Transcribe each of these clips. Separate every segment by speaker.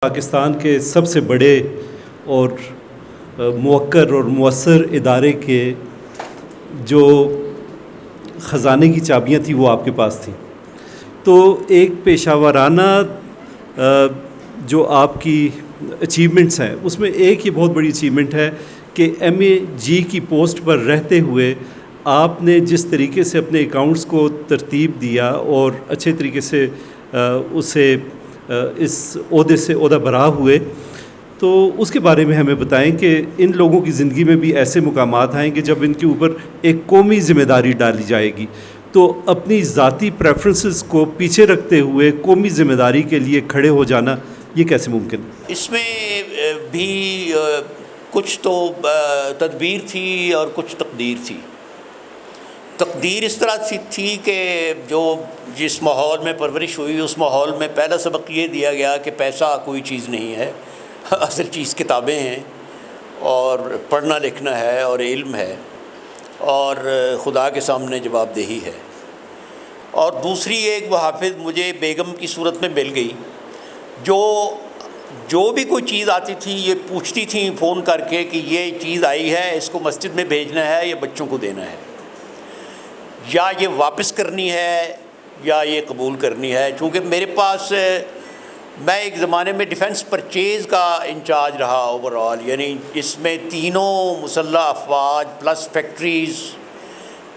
Speaker 1: پاکستان کے سب سے بڑے اور موقر اور مؤثر ادارے کے جو خزانے کی چابیاں تھیں وہ آپ کے پاس تھیں، تو ایک پیشہ ورانہ جو آپ کی اچیومنٹس ہیں اس میں ایک ہی بہت بڑی اچیومنٹ ہے کہ ایم اے جی کی پوسٹ پر رہتے ہوئے آپ نے جس طریقے سے اپنے اکاؤنٹس کو ترتیب دیا اور اچھے طریقے سے اسے اس عہدے سے عہدہ برآ ہوئے، تو اس کے بارے میں ہمیں بتائیں کہ ان لوگوں کی زندگی میں بھی ایسے مقامات آئیں گے جب ان کے اوپر ایک قومی ذمہ داری ڈالی جائے گی، تو اپنی ذاتی پریفرنسز کو پیچھے رکھتے ہوئے قومی ذمہ داری کے لیے کھڑے ہو جانا یہ کیسے ممکن ہے؟
Speaker 2: اس میں بھی کچھ تو تدبیر تھی اور کچھ تقدیر تھی۔ تقدیر اس طرح سے تھی کہ جس ماحول میں پرورش ہوئی اس ماحول میں پہلا سبق یہ دیا گیا کہ پیسہ کوئی چیز نہیں ہے، اصل چیز کتابیں ہیں اور پڑھنا لکھنا ہے اور علم ہے اور خدا کے سامنے جواب دہی ہے۔ اور دوسری ایک محافظ مجھے بیگم کی صورت میں مل گئی، جو بھی کوئی چیز آتی تھی یہ پوچھتی تھیں فون کر کے کہ یہ چیز آئی ہے، اس کو مسجد میں بھیجنا ہے یا بچوں کو دینا ہے، یا یہ واپس کرنی ہے یا یہ قبول کرنی ہے۔ چونکہ میرے پاس میں ایک زمانے میں ڈیفنس پرچیز کا انچارج رہا اوور آل، یعنی اس میں تینوں مسلح افواج پلس فیکٹریز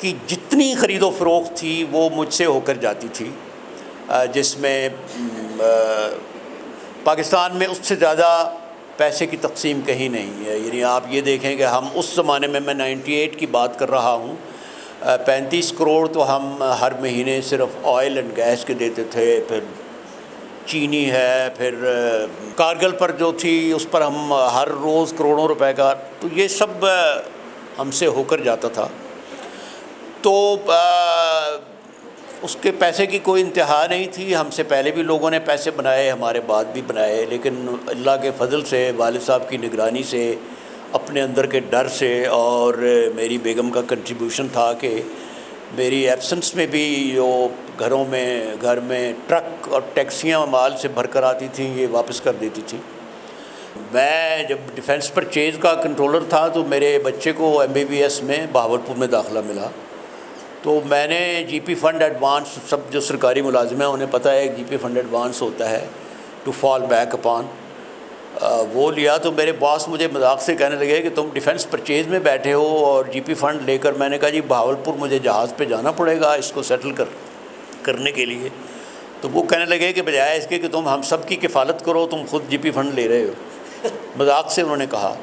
Speaker 2: کی جتنی خرید و فروخت تھی وہ مجھ سے ہو کر جاتی تھی، جس میں پاکستان میں اس سے زیادہ پیسے کی تقسیم کہیں نہیں ہے۔ یعنی آپ یہ دیکھیں کہ ہم اس زمانے میں 98 کی بات کر رہا ہوں، 35 کروڑ تو ہم ہر مہینے صرف آئل اینڈ گیس کے دیتے تھے، پھر چینی ہے، پھر کارگل پر جو تھی اس پر ہم ہر روز کروڑوں روپے کا، تو یہ سب ہم سے ہو کر جاتا تھا۔ تو اس کے پیسے کی کوئی انتہا نہیں تھی۔ ہم سے پہلے بھی لوگوں نے پیسے بنائے، ہمارے بعد بھی بنائے، لیکن اللہ کے فضل سے، والد صاحب کی نگرانی سے، اپنے اندر کے ڈر سے، اور میری بیگم کا کنٹریبیوشن تھا کہ میری ایبسنس میں بھی جو گھر میں ٹرک اور ٹیکسیاں مال سے بھر کر آتی تھیں یہ واپس کر دیتی تھی۔ میں جب ڈیفنس پرچیز کا کنٹرولر تھا تو میرے بچے کو MBBS میں بہاولپور میں داخلہ ملا، تو میں نے جی پی فنڈ ایڈوانس، سب جو سرکاری ملازم ہیں انہیں پتہ ہے جی پی فنڈ ایڈوانس ہوتا ہے ٹو فال بیک اپان، وہ لیا۔ تو میرے باس مجھے مذاق سے کہنے لگے کہ تم ڈیفنس پرچیز میں بیٹھے ہو اور جی پی فنڈ لے کر۔ میں نے کہا جی بہاولپور مجھے جہاز پہ جانا پڑے گا اس کو سیٹل کرنے کے لیے۔ تو وہ کہنے لگے کہ بجائے اس کے کہ تم ہم سب کی کفالت کرو تم خود جی پی فنڈ لے رہے ہو، مذاق سے انہوں نے کہا۔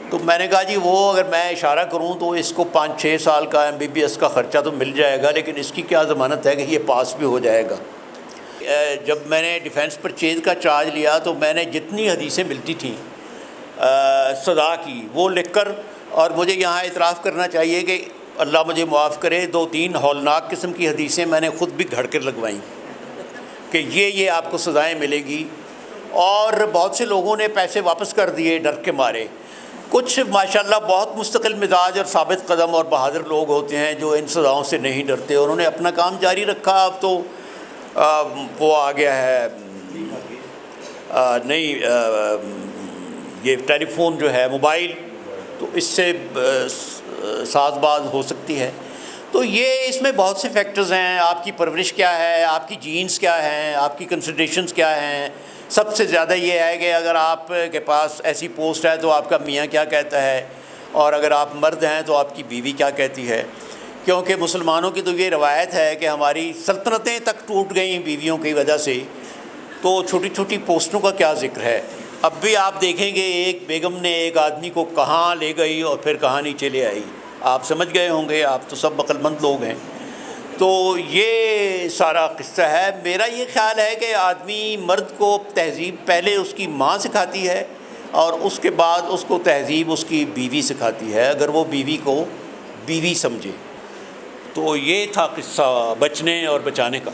Speaker 2: تو میں نے کہا جی وہ اگر میں اشارہ کروں تو اس کو 5-6 سال کا MBBS کا خرچہ تو مل جائے گا، لیکن اس کی کیا ضمانت ہے کہ یہ پاس بھی ہو جائے گا۔ جب میں نے ڈیفنس پرچیز کا چارج لیا تو میں نے جتنی حدیثیں ملتی تھیں صدا کی وہ لکھ کر، اور مجھے یہاں اعتراف کرنا چاہیے کہ اللہ مجھے معاف کرے، 2-3 ہولناک قسم کی حدیثیں میں نے خود بھی گھڑ کر لگوائیں کہ یہ آپ کو سزائیں ملے گی، اور بہت سے لوگوں نے پیسے واپس کر دیے ڈر کے مارے۔ کچھ ماشاءاللہ بہت مستقل مزاج اور ثابت قدم اور بہادر لوگ ہوتے ہیں جو ان سزاؤں سے نہیں ڈرتے، انہوں نے اپنا کام جاری رکھا۔ اب تو وہ آ گیا ہے نہیں، یہ ٹیلی فون جو ہے موبائل، تو اس سے ساز باز ہو سکتی ہے۔ تو یہ اس میں بہت سے فیکٹرز ہیں، آپ کی پرورش کیا ہے، آپ کی جینز کیا ہیں، آپ کی کنسیڈریشنز کیا ہیں۔ سب سے زیادہ یہ ہے کہ اگر آپ کے پاس ایسی پوسٹ ہے تو آپ کا میاں کیا کہتا ہے، اور اگر آپ مرد ہیں تو آپ کی بیوی کیا کہتی ہے، کیونکہ مسلمانوں کی تو یہ روایت ہے کہ ہماری سلطنتیں تک ٹوٹ گئیں بیویوں کی وجہ سے، تو چھوٹی چھوٹی پوسٹوں کا کیا ذکر ہے۔ اب بھی آپ دیکھیں گے ایک بیگم نے ایک آدمی کو کہاں لے گئی اور پھر کہاں نیچے لے آئی، آپ سمجھ گئے ہوں گے، آپ تو سب عقل مند لوگ ہیں۔ تو یہ سارا قصہ ہے۔ میرا یہ خیال ہے کہ آدمی مرد کو تہذیب پہلے اس کی ماں سکھاتی ہے اور اس کے بعد اس کو تہذیب اس کی بیوی سکھاتی ہے، اگر وہ بیوی کو بیوی سمجھے۔ تو یہ تھا قصہ بچنے اور بچانے کا۔